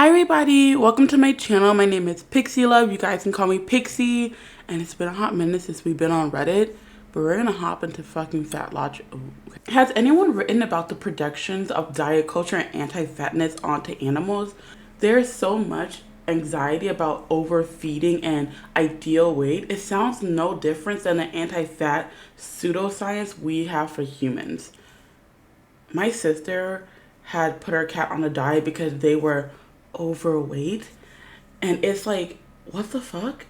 Hi everybody, welcome to my channel. My name is Pixie Love. You guys can call me Pixie. And it's been a hot minute since we've been on Reddit, but we're gonna hop into fucking fat logic. Oh, okay. Has anyone written about the projections of diet culture and anti-fatness onto animals? There's so much anxiety about overfeeding and ideal weight. It sounds no different than the anti-fat pseudoscience we have for humans. My sister had put her cat on a diet because they were overweight, and it's like, what the fuck?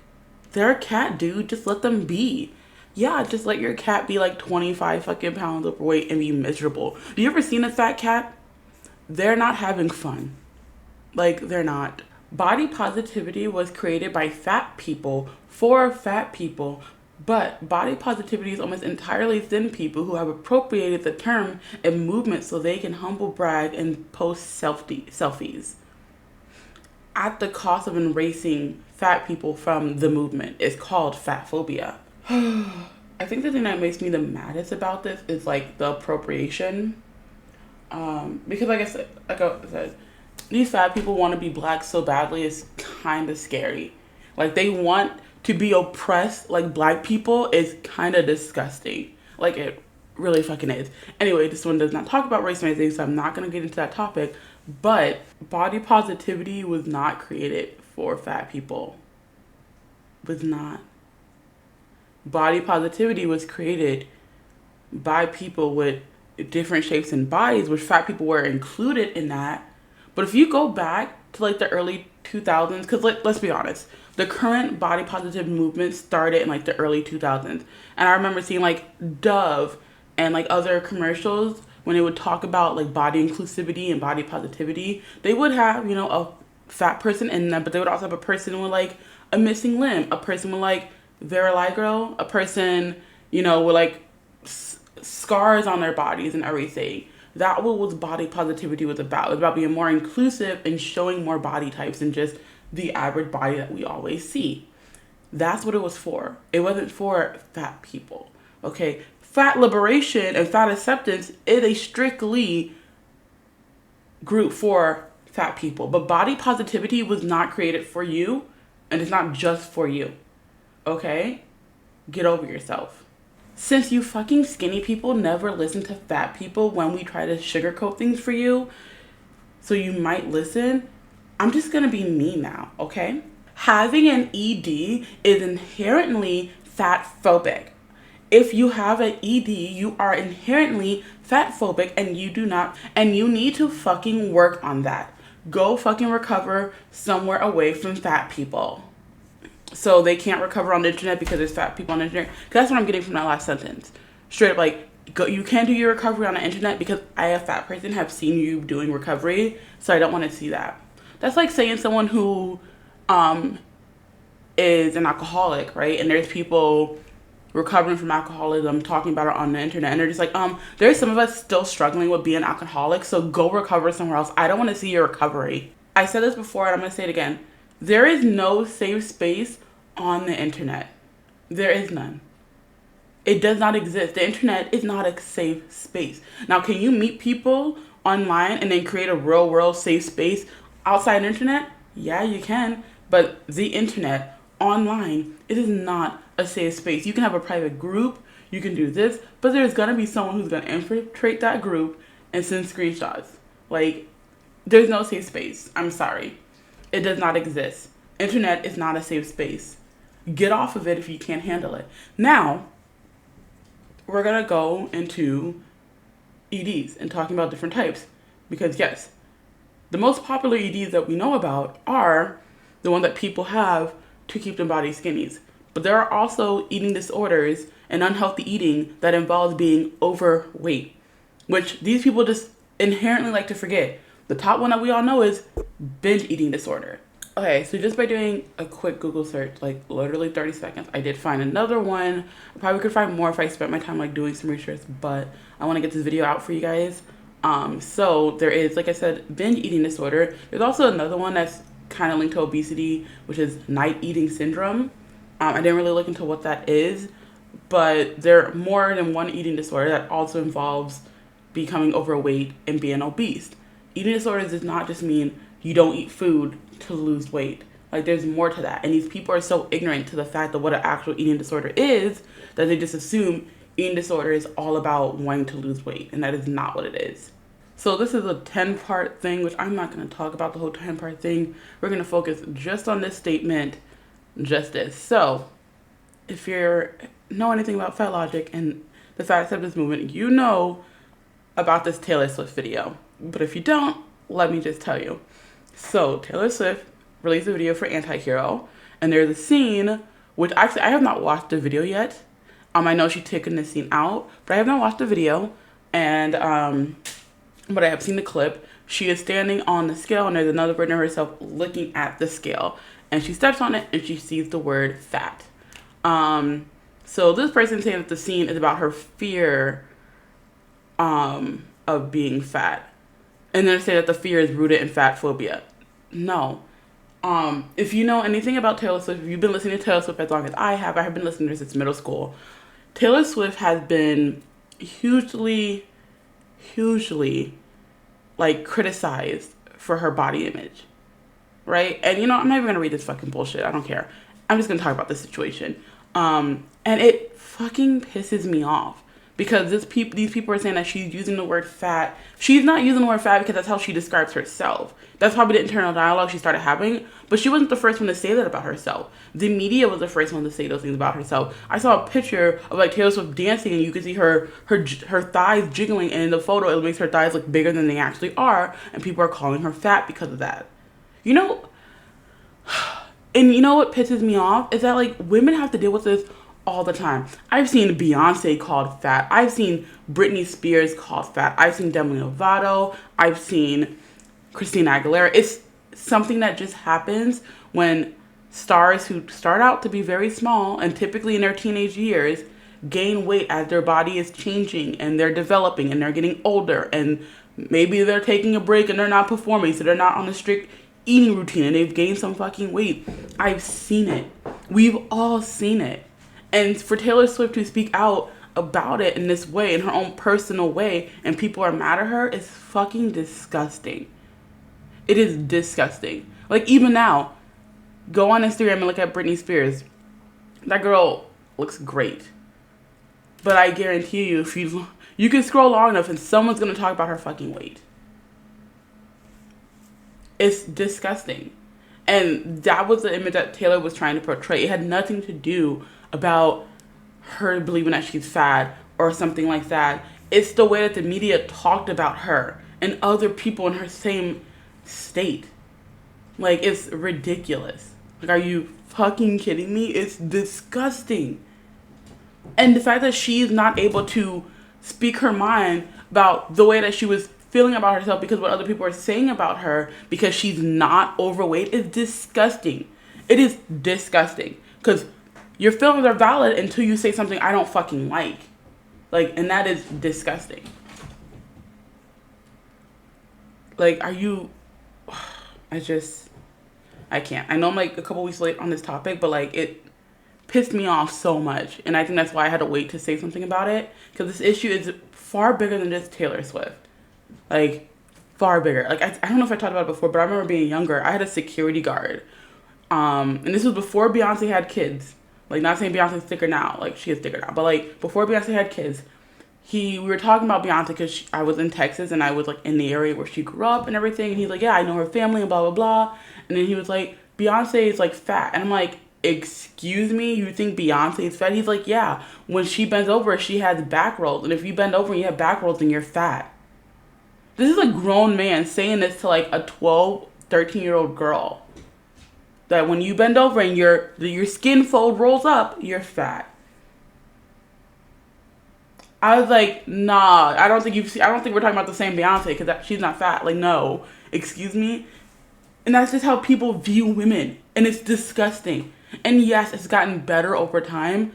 They're a cat, dude. Just let them be. Yeah, just let your cat be like 25 fucking pounds overweight and be miserable. Do you ever seen a fat cat? They're not having fun. Like, they're not. Body positivity was created by fat people for fat people, but body positivity is almost entirely thin people who have appropriated the term and movement so they can humble brag and post selfies at the cost of erasing fat people from the movement. It's called fat phobia. I think the thing that makes me the maddest about this is like the appropriation. Because like I said, these fat people want to be black so badly, it's kind of scary. Like, they want to be oppressed like black people is kind of disgusting. Like, it really fucking is. Anyway, this one does not talk about race or anything, so I'm not going to get into that topic. But body positivity was not created for fat people. Was not. Body positivity was created by people with different shapes and bodies, which fat people were included in that. But if you go back to like the early 2000s, because let's be honest, the current body positive movement started in like the early 2000s. And I remember seeing like Dove and like other commercials when they would talk about like body inclusivity and body positivity. They would have, you know, a fat person in them, but they would also have a person with like a missing limb, a person with like vitiligo, a person, you know, with like scars on their bodies and everything. That was body positivity was about. It was about being more inclusive and showing more body types than just the average body that we always see. That's what it was for. It wasn't for fat people. Okay? Fat liberation and fat acceptance is a strictly group for fat people. But body positivity was not created for you, and it's not just for you. Okay? Get over yourself. Since you fucking skinny people never listen to fat people when we try to sugarcoat things for you, so you might listen, I'm just gonna be mean now, okay? Having an ED is inherently fat phobic. If you have an ED, you are inherently fat phobic, and you need to fucking work on that. Go fucking recover somewhere away from fat people. So they can't recover on the internet because there's fat people on the internet. That's what I'm getting from that last sentence. Straight up, like, you can't do your recovery on the internet because I, a fat person, have seen you doing recovery, so I don't want to see that. That's like saying someone who is an alcoholic, right? And there's people recovering from alcoholism talking about it on the internet, and they're just like, there's some of us still struggling with being alcoholics, so go recover somewhere else. I don't want to see your recovery. I said this before, and I'm going to say it again. There is no safe space on the internet. There is none. It does not exist. The internet is not a safe space. Now, can you meet people online and then create a real world safe space outside the internet? Yeah, you can. But the internet, online, it is not a safe space. You can have a private group. You can do this. But there's going to be someone who's going to infiltrate that group and send screenshots. Like, there's no safe space. I'm sorry. It does not exist. Internet is not a safe space. Get off of it if you can't handle it. Now, we're going to go into EDs and talking about different types. Because yes, the most popular EDs that we know about are the ones that people have to keep their body skinny. But there are also eating disorders and unhealthy eating that involves being overweight, which these people just inherently like to forget. The top one that we all know is binge eating disorder. Okay, so just by doing a quick Google search, like literally 30 seconds, I did find another one. I probably could find more if I spent my time like doing some research, but I want to get this video out for you guys. So there is, like I said, binge eating disorder. There's also another one that's kind of linked to obesity, which is night eating syndrome. I didn't really look into what that is, but there are more than one eating disorder that also involves becoming overweight and being obese. Eating disorders does not just mean you don't eat food to lose weight. Like, there's more to that. And these people are so ignorant to the fact of what an actual eating disorder is that they just assume eating disorder is all about wanting to lose weight. And that is not what it is. So this is a 10-part thing, which I'm not going to talk about the whole 10-part thing. We're going to focus just on this statement, just this. So if you know anything about Fat Logic and the fat acceptance movement, you know about this Taylor Swift video. But if you don't, let me just tell you. So Taylor Swift released a video for Anti-Hero, and there's a scene, which actually I have not watched the video yet. I know she's taken this scene out, but I have not watched the video, and but I have seen the clip. She is standing on the scale, and there's another version of herself looking at the scale, and she steps on it, and she sees the word fat. So this person saying that the scene is about her fear of being fat, and then say that the fear is rooted in fat phobia. No. If you know anything about Taylor Swift, if you've been listening to Taylor Swift as long as I have been listening to her since middle school. Taylor Swift has been hugely, like, criticized for her body image, right? And you know, I'm not even gonna read this fucking bullshit. I don't care. I'm just gonna talk about the situation. And it fucking pisses me off because these people are saying that she's using the word fat. She's not using the word fat because that's how she describes herself. That's probably the internal dialogue she started having, but she wasn't the first one to say that about herself. The media was the first one to say those things about herself. I saw a picture of like Taylor Swift dancing, and you could see her thighs jiggling, and in the photo it makes her thighs look bigger than they actually are, and people are calling her fat because of that. You know, and you know what pisses me off is that like women have to deal with this all the time. I've seen Beyonce called fat. I've seen Britney Spears called fat. I've seen Demi Lovato. I've seen Christina Aguilera. It's something that just happens when stars who start out to be very small and typically in their teenage years gain weight as their body is changing and they're developing and they're getting older, and maybe they're taking a break and they're not performing, so they're not on a strict eating routine and they've gained some fucking weight. I've seen it. We've all seen it. And for Taylor Swift to speak out about it in this way, in her own personal way, and people are mad at her, is fucking disgusting. It is disgusting. Like, even now, go on Instagram and look at Britney Spears. That girl looks great. But I guarantee you, if you can scroll long enough and someone's going to talk about her fucking weight. It's disgusting. And that was the image that Taylor was trying to portray. It had nothing to do about her believing that she's fat or something like that. It's the way that the media talked about her and other people in her same state. Like, it's ridiculous. Like, are you fucking kidding me? It's disgusting. And the fact that she's not able to speak her mind about the way that she was feeling about herself because what other people are saying about her because she's not overweight is disgusting. It is disgusting. Because your feelings are valid until you say something I don't fucking like. Like, and that is disgusting. Like, are you... I can't. I know I'm like a couple weeks late on this topic, but like it pissed me off so much. And I think that's why I had to wait to say something about it. Because this issue is far bigger than just Taylor Swift. Like, far bigger. Like, I don't know if I talked about it before, but I remember being younger. I had a security guard. And this was before Beyonce had kids. Like, not saying Beyonce's thicker now. Like, she is thicker now. But like, before Beyonce had kids, we were talking about Beyonce because I was in Texas and I was like in the area where she grew up and everything. And he's like, yeah, I know her family and blah, blah, blah. And then he was like, Beyonce is like fat. And I'm like, excuse me, you think Beyonce is fat? He's like, yeah, when she bends over, she has back rolls. And if you bend over and you have back rolls, then you're fat. This is a grown man saying this to like a 12, 13-year-old girl. That when you bend over and your skin fold rolls up, you're fat. I was like, nah, I don't think we're talking about the same Beyonce because she's not fat. Like, no, excuse me. And that's just how people view women. And it's disgusting. And yes, it's gotten better over time.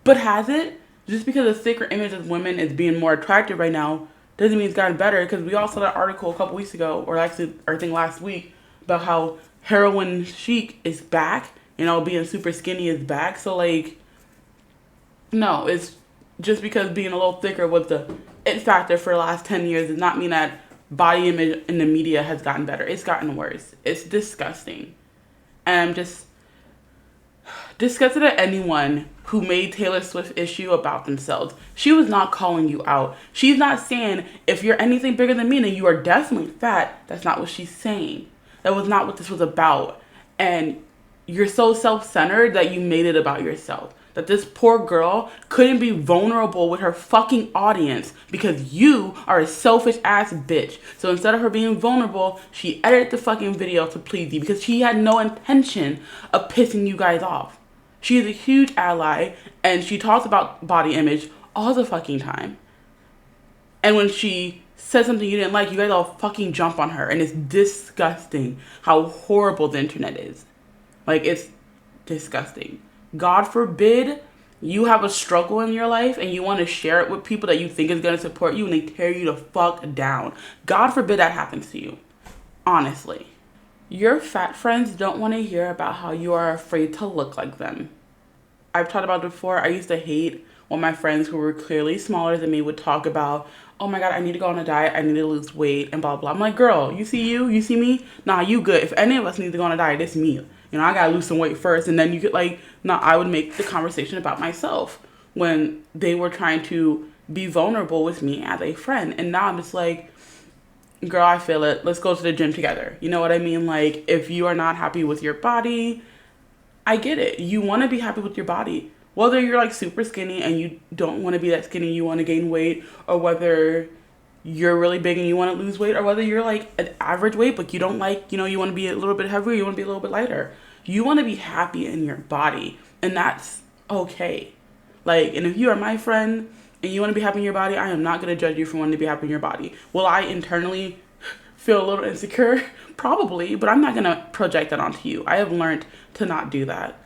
But has it? Just because the thicker image of women is being more attractive right now doesn't mean it's gotten better. Because we all saw that article a couple weeks ago, or actually, I think last week, about how heroin chic is back. You know, being super skinny is back. So, like, no, it's just because being a little thicker was the it factor for the last 10 years does not mean that body image in the media has gotten better. It's gotten worse. It's disgusting. And I'm just disgusted at anyone who made Taylor Swift issue about themselves. She was not calling you out. She's not saying, if you're anything bigger than me, then you are definitely fat. That's not what she's saying. That was not what this was about. And you're so self-centered that you made it about yourself. That this poor girl couldn't be vulnerable with her fucking audience because you are a selfish ass bitch. So instead of her being vulnerable, she edited the fucking video to please you because she had no intention of pissing you guys off. She is a huge ally and she talks about body image all the fucking time. And when she says something you didn't like, you guys all fucking jump on her. And it's disgusting how horrible the internet is. Like, it's disgusting. God forbid you have a struggle in your life and you want to share it with people that you think is going to support you and they tear you the fuck down. God forbid that happens to you. Honestly. Your fat friends don't want to hear about how you are afraid to look like them. I've talked about it before. I used to hate when my friends who were clearly smaller than me would talk about, oh my God, I need to go on a diet. I need to lose weight and blah, blah. I'm like, girl, you see you? You see me? Nah, you good. If any of us need to go on a diet, it's me. You know, I gotta lose some weight first. And then you could I would make the conversation about myself when they were trying to be vulnerable with me as a friend. And now I'm just like, girl, I feel it. Let's go to the gym together. You know what I mean? Like, if you are not happy with your body, I get it. You want to be happy with your body. Whether you're like super skinny and you don't want to be that skinny, you want to gain weight, or whether you're really big and you want to lose weight, or whether you're like an average weight but you don't like, you want to be a little bit heavier, you want to be a little bit lighter. You want to be happy in your body, and that's okay. Like, and if you are my friend and you want to be happy in your body, I am not going to judge you for wanting to be happy in your body. Will I internally feel a little insecure? Probably, but I'm not going to project that onto you. I have learned to not do that.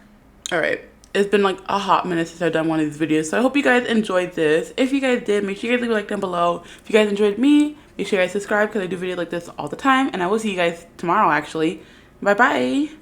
All right. It's been like a hot minute since I've done one of these videos, so I hope you guys enjoyed this. If you guys did, make sure you guys leave a like down below. If you guys enjoyed me, make sure you guys subscribe because I do videos like this all the time, and I will see you guys tomorrow, actually. Bye-bye.